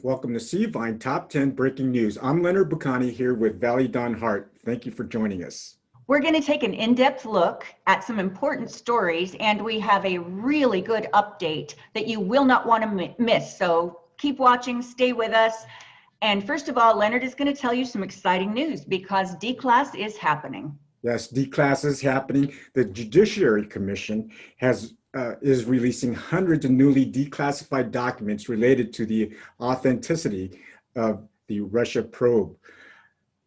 Welcome to C-Vine Top 10 Breaking News. I'm Leonard Bucani here with Valley Don Hart. Thank you for joining us. We're going to take an in-depth look at some important stories, and we have a really good update that you will not want to miss. So keep watching, stay with us. And first of all, Leonard is going to tell you some exciting news because declass is happening. Yes, declass is happening. The Judiciary Commission is releasing hundreds of newly declassified documents related to the authenticity of the Russia probe.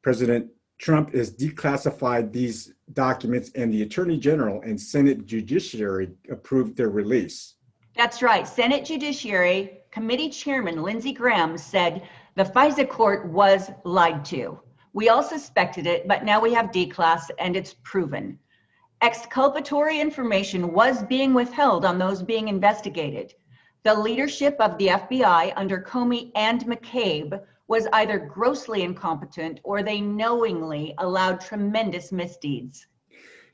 President Trump has declassified these documents, and the Attorney General and Senate Judiciary approved their release. That's right. Senate Judiciary Committee Chairman Lindsey Graham said the FISA court was lied to. We all suspected it, but now we have declass and it's proven. Exculpatory information was being withheld on those being investigated. The leadership of the FBI under Comey and McCabe was either grossly incompetent or they knowingly allowed tremendous misdeeds.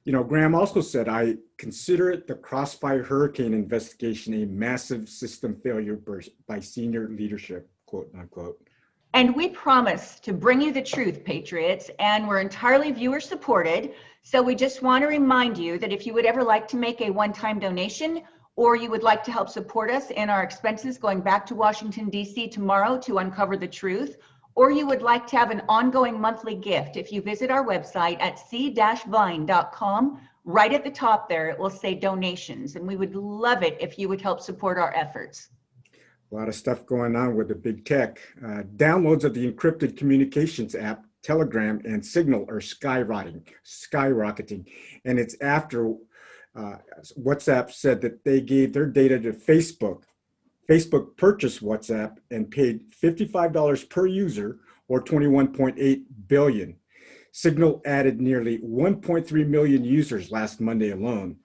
You know, Graham also said, I consider the Crossfire Hurricane investigation a massive system failure by senior leadership, quote unquote. And we promise to bring you the truth, Patriots, and we're entirely viewer supported. So we just want to remind you that if you would ever like to make a one-time donation, or you would like to help support us in our expenses going back to Washington, D.C. tomorrow to uncover the truth, or you would like to have an ongoing monthly gift, if you visit our website at c-vine.com, right at the top there, it will say donations. And we would love it if you would help support our efforts. A lot of stuff going on with the big tech. Downloads of the encrypted communications app, Telegram and Signal are skyrocketing. And it's after WhatsApp said that they gave their data to Facebook. Facebook purchased WhatsApp and paid $55 per user, or $21.8 billion. Signal added nearly 1.3 million users last Monday alone.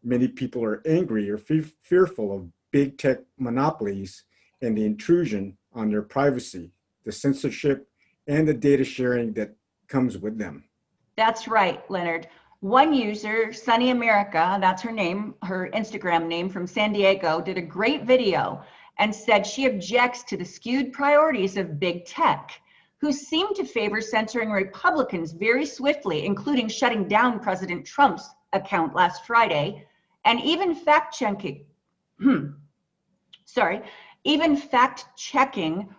Many people are angry or fearful of big tech monopolies and the intrusion on their privacy, the censorship, and the data sharing that comes with them. That's right, Leonard. One user, Sunny America, that's her name, her Instagram name, from San Diego, did a great video and said she objects to the skewed priorities of big tech, who seem to favor censoring Republicans very swiftly, including shutting down President Trump's account last Friday, and even fact-checking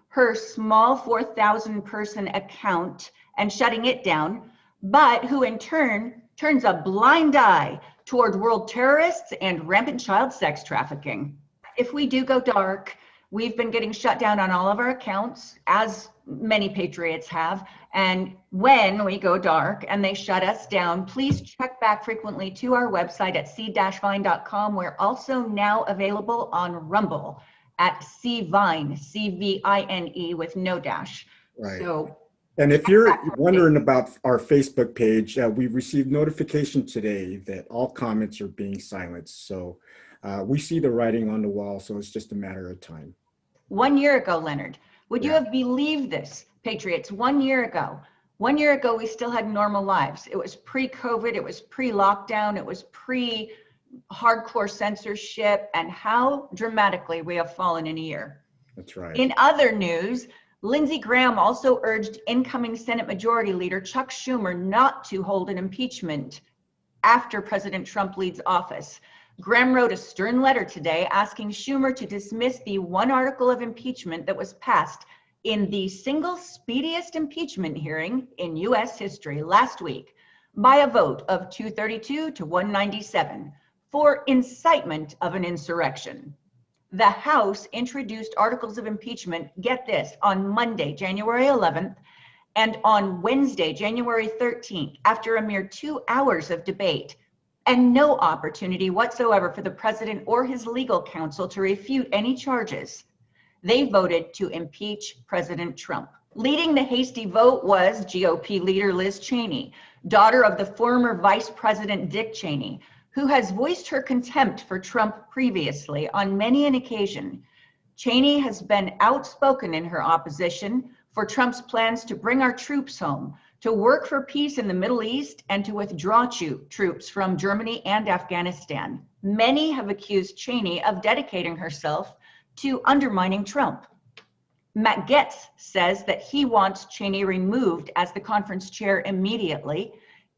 her small 4,000 person account and shutting it down, but who in turn turns a blind eye toward world terrorists and rampant child sex trafficking. If we do go dark, we've been getting shut down on all of our accounts, as many Patriots have. And when we go dark and they shut us down, please check back frequently to our website at c-vine.com. We're also now available on Rumble at C-Vine, C-V-I-N-E with no dash. Right. So, and if you're wondering about our Facebook page, we received notification today that all comments are being silenced. So we see the writing on the wall, so it's just a matter of time. 1 year ago, Leonard, would you have believed this, Patriots? 1 year ago. 1 year ago, we still had normal lives. It was pre-COVID, it was pre-lockdown, it was pre-hardcore censorship, and how dramatically we have fallen in a year. That's right. In other news, Lindsey Graham also urged incoming Senate Majority Leader Chuck Schumer not to hold an impeachment after President Trump leaves office. Graham wrote a stern letter today asking Schumer to dismiss the one article of impeachment that was passed in the single speediest impeachment hearing in U.S. history last week by a vote of 232 to 197 for incitement of an insurrection. The House introduced articles of impeachment, get this, on Monday, January 11th, and on Wednesday, January 13th, after a mere 2 hours of debate, and no opportunity whatsoever for the president or his legal counsel to refute any charges. They voted to impeach President Trump. Leading the hasty vote was GOP leader Liz Cheney, daughter of the former Vice President Dick Cheney, who has voiced her contempt for Trump previously on many an occasion. Cheney has been outspoken in her opposition for Trump's plans to bring our troops home, to work for peace in the Middle East, and to withdraw troops from Germany and Afghanistan. Many have accused Cheney of dedicating herself to undermining Trump. Matt Gaetz says that he wants Cheney removed as the conference chair immediately.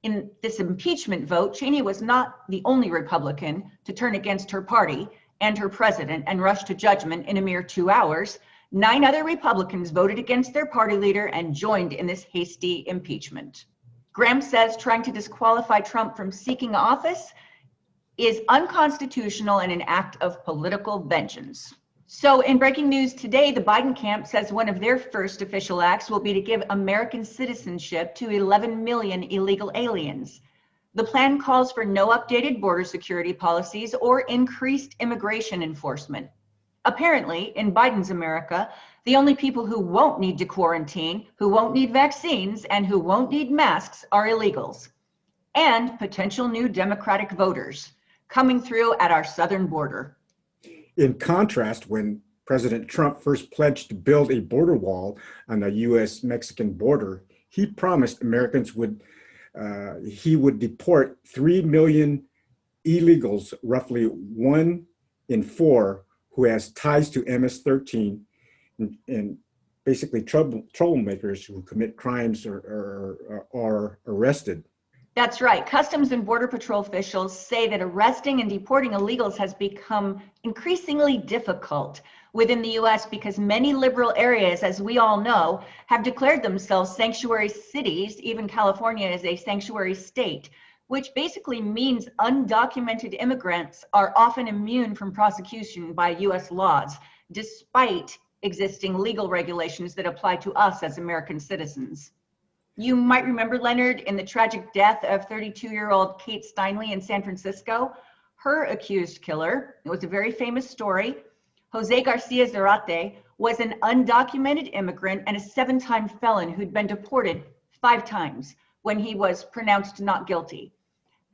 In this impeachment vote, Cheney was not the only Republican to turn against her party and her president and rush to judgment in a mere 2 hours. 9 other Republicans voted against their party leader and joined in this hasty impeachment. Graham says trying to disqualify Trump from seeking office is unconstitutional and an act of political vengeance. So in breaking news today, the Biden camp says one of their first official acts will be to give American citizenship to 11 million illegal aliens. The plan calls for no updated border security policies or increased immigration enforcement. Apparently, in Biden's America, the only people who won't need to quarantine, who won't need vaccines, and who won't need masks are illegals and potential new Democratic voters coming through at our southern border. In contrast, when President Trump first pledged to build a border wall on the U.S.-Mexican border, he promised Americans he would deport 3 million illegals, roughly 1 in 4 who has ties to MS-13 and basically troublemakers who commit crimes or are arrested. That's right. Customs and Border Patrol officials say that arresting and deporting illegals has become increasingly difficult within the U.S. because many liberal areas, as we all know, have declared themselves sanctuary cities. Even California is a sanctuary state, which basically means undocumented immigrants are often immune from prosecution by U.S. laws, despite existing legal regulations that apply to us as American citizens. You might remember, Leonard, in the tragic death of 32-year-old Kate Steinle in San Francisco. Her accused killer, it was a very famous story, Jose Garcia Zarate, was an undocumented immigrant and a 7-time felon who'd been deported 5 times when he was pronounced not guilty.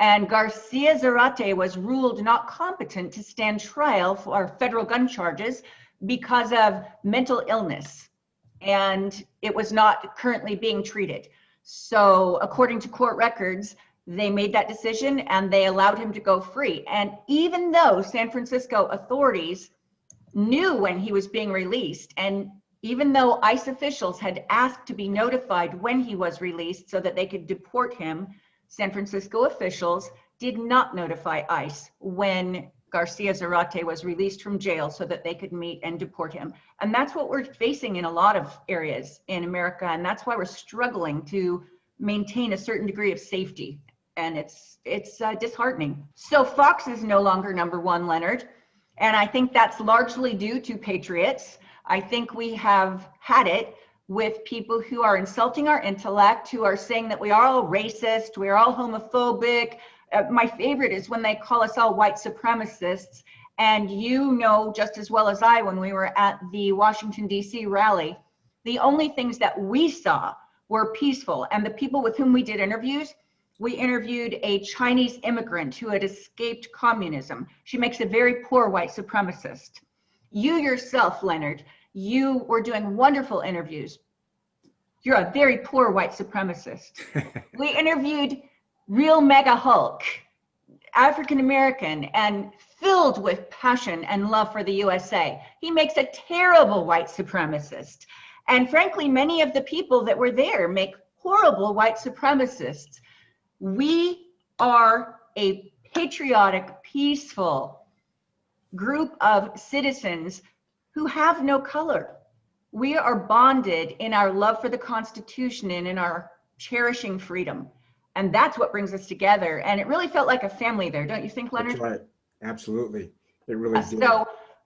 And Garcia Zarate was ruled not competent to stand trial for federal gun charges because of mental illness, and it was not currently being treated. So according to court records, they made that decision and they allowed him to go free. And even though San Francisco authorities knew when he was being released, and even though ICE officials had asked to be notified when he was released so that they could deport him, San Francisco officials did not notify ICE when Garcia Zarate was released from jail so that they could meet and deport him. And that's what we're facing in a lot of areas in America. And that's why we're struggling to maintain a certain degree of safety. And it's disheartening. So Fox is no longer #1, Leonard. And I think that's largely due to patriots. I think we have had it with people who are insulting our intellect, who are saying that we are all racist, we're all homophobic. My favorite is when they call us all white supremacists. And you know just as well as I, when we were at the Washington, D.C. rally, the only things that we saw were peaceful. And the people with whom we did interviews, we interviewed a Chinese immigrant who had escaped communism. She makes a very poor white supremacist. You yourself, Leonard, you were doing wonderful interviews. You're a very poor white supremacist. We interviewed real mega Hulk, African-American, and filled with passion and love for the USA. He makes a terrible white supremacist. And frankly, many of the people that were there make horrible white supremacists. We are a patriotic, peaceful group of citizens who have no color. We are bonded in our love for the Constitution and in our cherishing freedom. And that's what brings us together. And it really felt like a family there, don't you think, Leonard? That's right. Absolutely. It really did.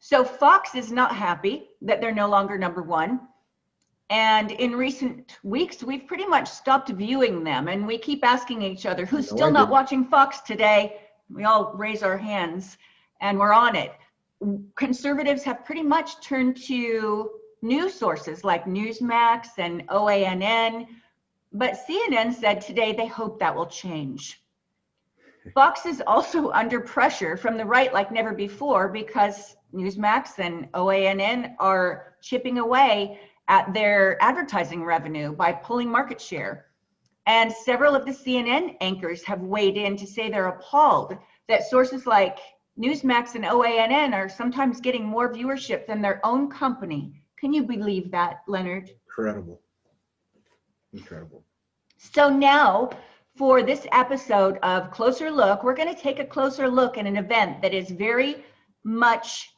So Fox is not happy that they're no longer #1. And in recent weeks, we've pretty much stopped viewing them. And we keep asking each other, who's still not watching Fox today? We all raise our hands and we're on it. Conservatives have pretty much turned to news sources like Newsmax and OANN. But CNN said today they hope that will change. Fox is also under pressure from the right like never before because Newsmax and OANN are chipping away at their advertising revenue by pulling market share. And several of the CNN anchors have weighed in to say they're appalled that sources like Newsmax and OANN are sometimes getting more viewership than their own company, Can you believe that, Leonard? Incredible. Incredible. So now, for this episode of Closer Look, we're going to take a closer look at an event that is very much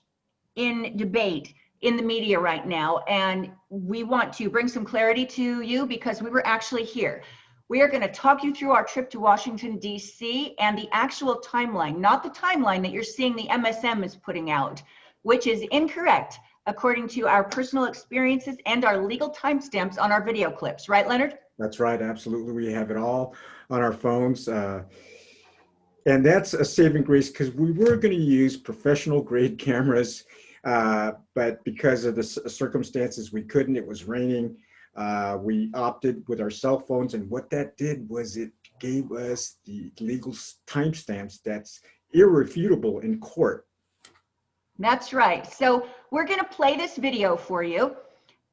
in debate in the media right now. And we want to bring some clarity to you because we were actually here. We are going to talk you through our trip to Washington, D.C. and the actual timeline, not the timeline that you're seeing the MSM is putting out, which is incorrect according to our personal experiences and our legal timestamps on our video clips. Right, Leonard? That's right. Absolutely. We have it all on our phones. And that's a saving grace because we were going to use professional grade cameras, but because of the circumstances, we couldn't. It was raining. We opted with our cell phones. And what that did was it gave us the legal timestamps that's irrefutable in court. That's right. So we're going to play this video for you,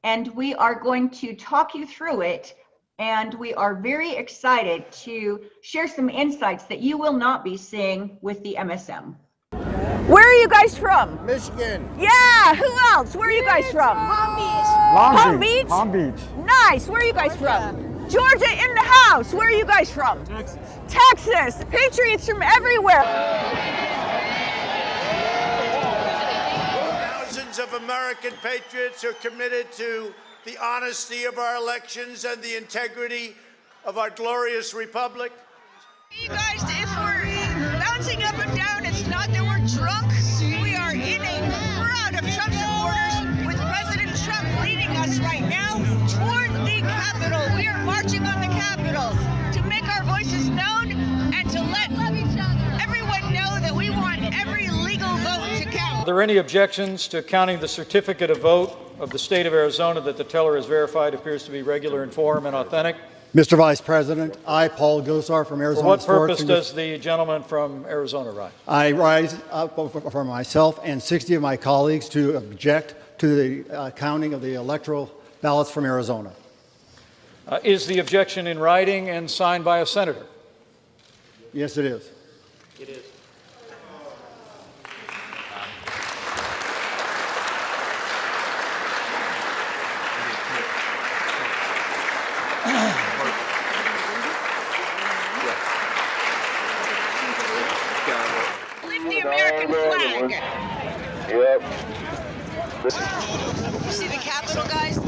and we are going to talk you through it. And we are very excited to share some insights that you will not be seeing with the MSM. Where are you guys from? Michigan. Yeah, who else? Where are you guys from? Palm Beach. Palm Beach? Palm Beach. Nice. Where are you guys from? Georgia in the house. Where are you guys from? Texas. Texas. Patriots from everywhere. Thousands of American patriots are committed to the honesty of our elections and the integrity of our glorious republic. You guys, if we're bouncing up and down, it's not that we're drunk. We are in a crowd of Trump supporters with President Trump leading us right now toward the Capitol. We are marching on the Capitol to make our voices known and to let everyone know that we want every legal vote to count. Are there any objections to counting the certificate of vote of the state of Arizona that the teller has verified appears to be regular in form and authentic? Mr. Vice President, I, Paul Gosar from For Arizona. what purpose does the gentleman from Arizona rise? I rise up for myself and 60 of my colleagues to object to the counting of the electoral ballots from Arizona. Is the objection in writing and signed by a senator? Yes, it is. It is. Lift the American flag. Yep. You see the Capitol, guys?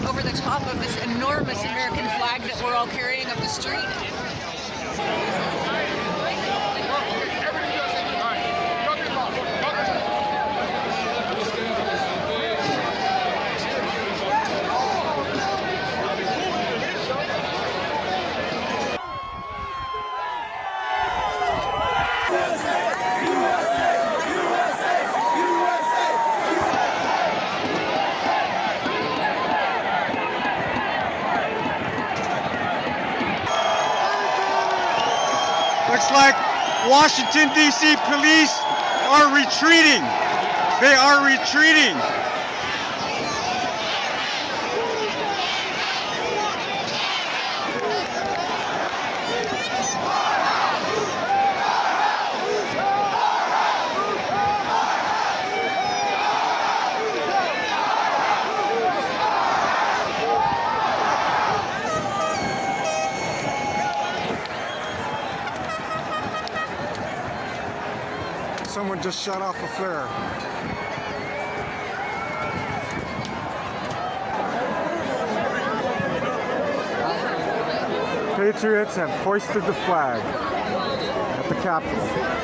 Over the top of this enormous American flag that we're all carrying up the street. Looks like Washington, D.C. police are retreating. They are retreating. Someone just shut off a flare. Patriots have hoisted the flag at the Capitol.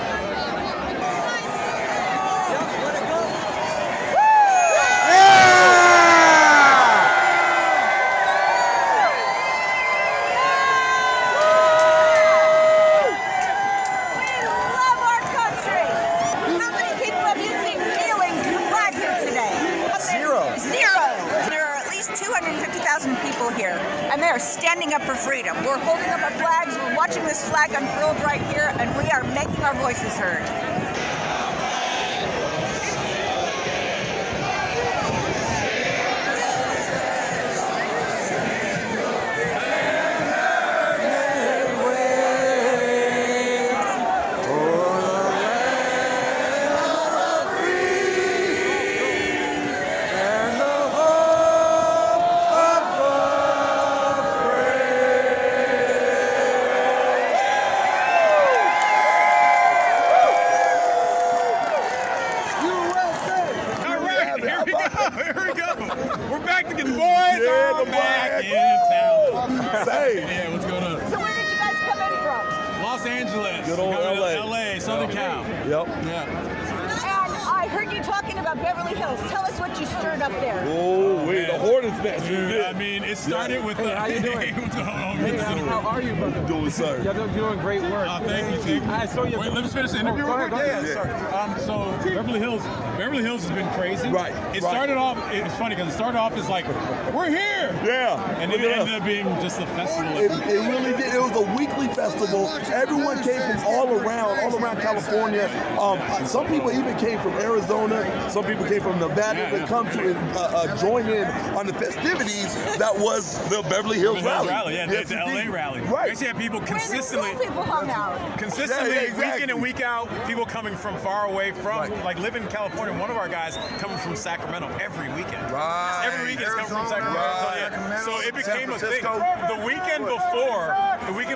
Here, and they are standing up for freedom. We're holding up our flags, we're watching this flag unfurled right here, and we are making our voices heard. And the Mexican boys are back in town. Same. Yeah, what's going on? So where did you guys come in from? Los Angeles. Good old LA. LA, Southern Cal. Yep. Yeah. And I heard you talking about Beverly Hills. Tell us what you stirred up there. Oh, wait, the hornet's nest. Dude, I mean, it started with. Hey, how you doing? What's going on? Hey, how are you, brother? Doing, sir. You're doing great work. Thank you. I saw you. Wait, let me finish the interview. Go ahead. Yeah, sorry. So Beverly Hills has been crazy. Right. It started off. It was funny because it started off as like, we're here. Yeah. And it ended up being just a festival. It really did. It was a weekly festival. Everyone came from all around California. Some people even came from Arizona. Some people came from Nevada to come to join in on the festivities that was the Beverly Hills rally. Yeah, Yes, the LA rally. Right. We actually had people consistently. Where the cool people hung out. Consistently, Yeah, exactly. week in and week out, people coming from far away from, like, living in California. One of our guys coming from Sacramento every weekend. Right. Every weekend is coming from Sacramento. Right. So it became a thing. Francisco. The weekend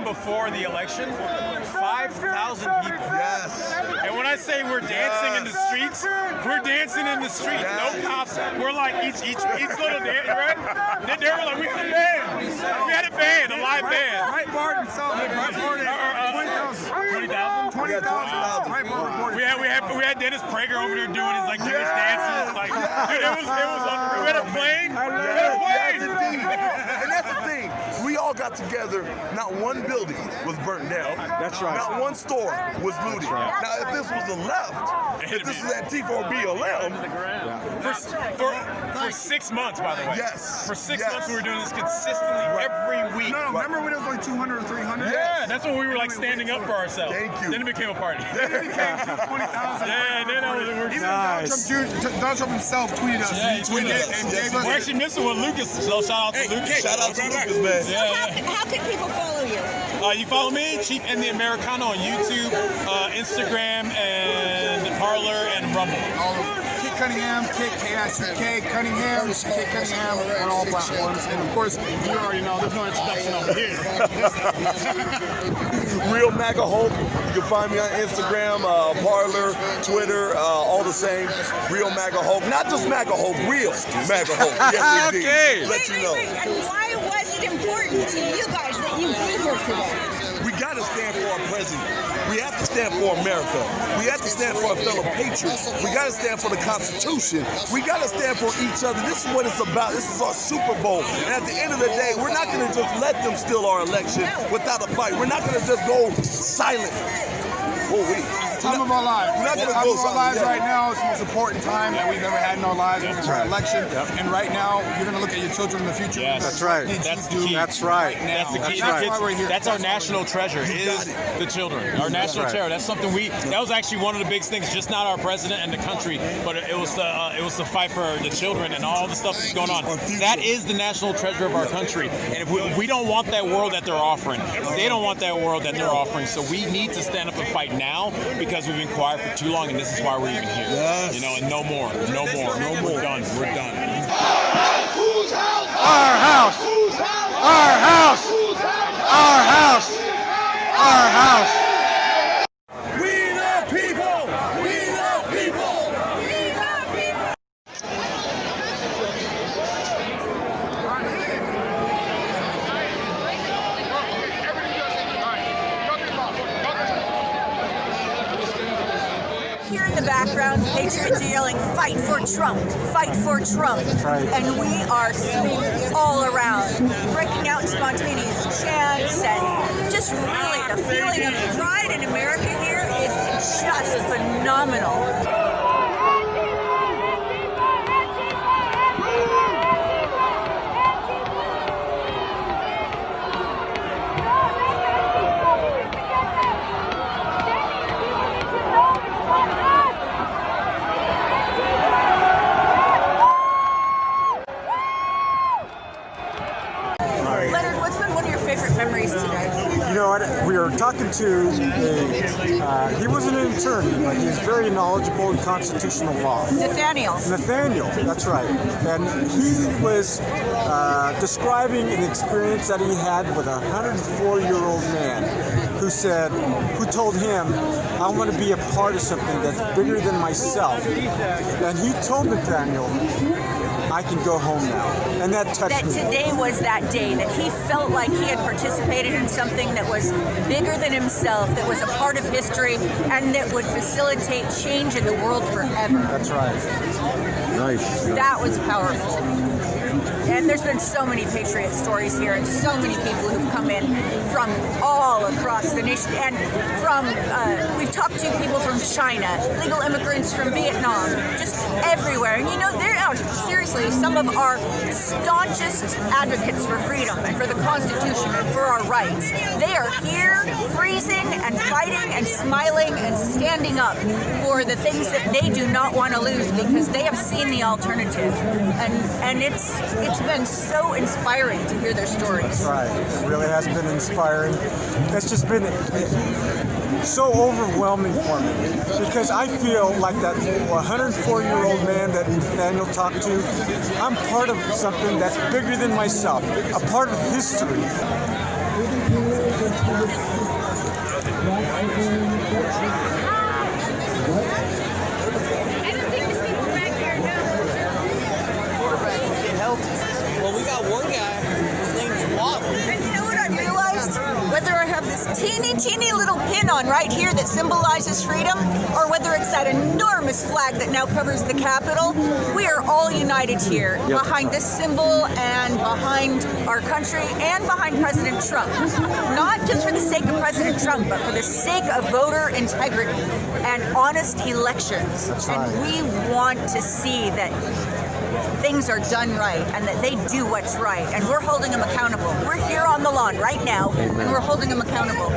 before the election, 5,000 people. Yes. And when I say we're dancing in the streets, we're dancing in the streets. No cops. We're like each little dance, right? They were like, we had a band. We had a band, a live band. Right, Barton, right, Barton. 20,000. 20,000. We had Dennis Prager over there doing his like Jewish dances. Like, dude, it was unreal. We had a plane. And that's the thing. We all got together. Not one building was burnt down. That's right. Not one store was looted. Now, if this was the left, if this is Antifa or BLM, For 6 months, by the way. Yes. For 6 Yes. months, we were doing this consistently every week. No, remember when it was only 200 or 300? Yeah, that's when we were like standing up for ourselves. Thank you. Then it became a party. Then it became 20,000. Yeah, then I was Even Nice. Donald Trump himself tweeted us. Yeah, he tweeted us. And gave us. We're actually missing with Lucas, so shout out to Lucas. shout out to Lucas, man. Yeah, How can people follow you? You follow me, Chief and the Americano on YouTube, Instagram, and Parler and Rumble. Kit Cunningham, Kit K-I-C-K, Cunningham, Kit Cunningham on all platforms. And of course, you already know there's no introduction over here. Real MAGA Hulk. You can find me on Instagram, Parler, Twitter, all the same. Real MAGA Hulk. Not just MAGA Hulk, real MAGA Hulk. Yes, indeed. Okay. Let you know. And why was it important to you guys that you be here today? We got to stand for our president. We have to stand for America. We have to stand for our fellow patriots. We got to stand for the Constitution. We got to stand for each other. This is what it's about. This is our Super Bowl. And at the end of the day, we're not going to just let them steal our election without a fight. We're not going to just go silent. Time of our lives. We're not The gonna time go of our silent, lives yeah. right now is the most important time that we've ever had in our lives. It's our election. And right now, you're going to look at your children in the future. Yes. That's right. That's the key. That's right. That's the key. That's why we're here. That's our national treasure is the children. Our national right. treasure. That's something that was actually one of the big things, just not our president and the country, but it was the fight for the children and all the stuff that's going on. That is the national treasure of our country. And if we don't want that world that they're offering, they don't want that world that they're offering. So we need to stand up and fight now because we've been quiet for too long, and this is why we're even here. Yes. You know, and no more. We're done. We're done. Our house. Our house. Our house. Our house. We the people! We the people! Here in the background, patriots are yelling, "Fight for Trump! Fight for Trump!" right. And we are singing all around, breaking out in spontaneous chants, and just really the feeling of pride in America here is just phenomenal. Leonard, what's been one of your favorite memories today? You know what? We were talking to he wasn't an attorney, but he's very knowledgeable in constitutional law. Nathaniel. Nathaniel, that's right. And he was describing an experience that he had with a 104-year-old man who told him, I want to be a part of something that's bigger than myself. And he told Nathaniel, I can go home now. And that touched That me. today was that day, that he felt like he had participated in something that was bigger than himself, that was a part of history, and that would facilitate change in the world forever. That's right. Nice. That was powerful. And there's been so many Patriot stories here, and so many people who've come in from all across the nation. And from, we've talked to people from China, legal immigrants from Vietnam, just everywhere. And you know, there are seriously some of our staunchest advocates for freedom and for the Constitution and for our rights. They are here freezing and fighting and smiling and standing up for the things that they do not want to lose, because they have seen the alternative. And it's been so inspiring to hear their stories. Right. It really has been inspiring. It's just been so overwhelming for me, because I feel like that 104-year-old man that Nathaniel talked to, I'm part of something that's bigger than myself, a part of history. Well, we got one guy, his name's Waddle. And you know what I realized? Whether I have this teeny little pin on right here that symbolizes freedom, or whether it's that enormous flag that now covers the Capitol, we are all united here behind this symbol and behind our country and behind President Trump. Not just for the sake of President Trump, but for the sake of voter integrity and honest elections. And we want to see that things are done right and that they do what's right, and we're holding them accountable. We're here on the lawn right now, and we're holding them accountable.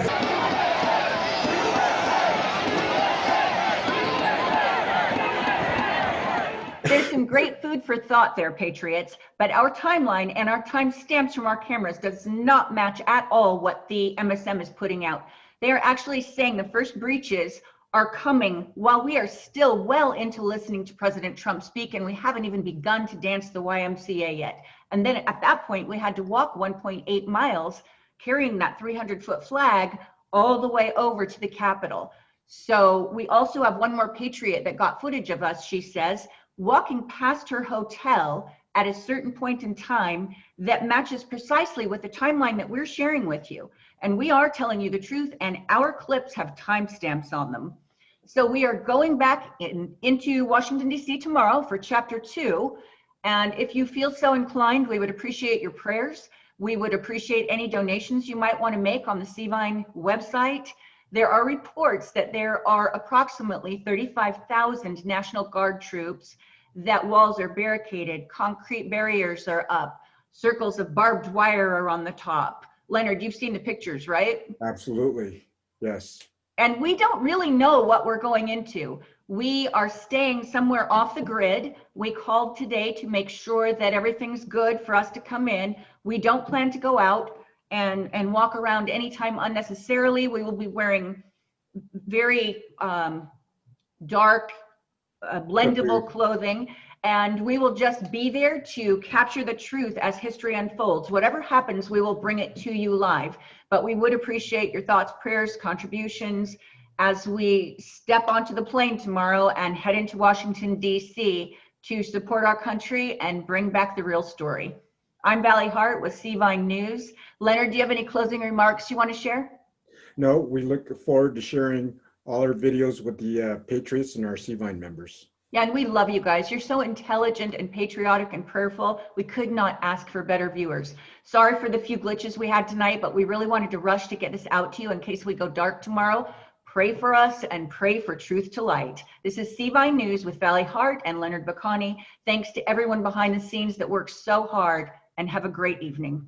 There's some great food for thought there, Patriots, but our timeline and our timestamps from our cameras does not match at all what the MSM is putting out. They are actually saying the first breaches are coming while we are still well into listening to President Trump speak, and we haven't even begun to dance the YMCA yet. And then at that point, we had to walk 1.8 miles carrying that 300-foot flag all the way over to the Capitol. So we also have one more Patriot that got footage of us, she says, walking past her hotel at a certain point in time that matches precisely with the timeline that we're sharing with you. And we are telling you the truth, and our clips have timestamps on them. So we are going back into Washington, D.C. tomorrow for Chapter 2. And if you feel so inclined, we would appreciate your prayers. We would appreciate any donations you might want to make on the Seavine website. There are reports that there are approximately 35,000 National Guard troops, that walls are barricaded, concrete barriers are up, circles of barbed wire are on the top. Leonard, you've seen the pictures, right? Absolutely, yes. And we don't really know what we're going into. We are staying somewhere off the grid. We called today to make sure that everything's good for us to come in. We don't plan to go out and walk around anytime unnecessarily. We will be wearing very dark, blendable clothing, and we will just be there to capture the truth as history unfolds. Whatever happens, we will bring it to you live. But we would appreciate your thoughts, prayers, contributions as we step onto the plane tomorrow and head into Washington, D.C. to support our country and bring back the real story. I'm Valley Hart with Seavine News. Leonard, do you have any closing remarks you want to share? No, we look forward to sharing all our videos with the Patriots and our Seavine members. Yeah, and we love you guys. You're so intelligent and patriotic and prayerful. We could not ask for better viewers. Sorry for the few glitches we had tonight, but we really wanted to rush to get this out to you in case we go dark tomorrow. Pray for us and pray for truth to light. This is Seavine News with Valley Hart and Leonard Bacani. Thanks to everyone behind the scenes that works so hard, and have a great evening.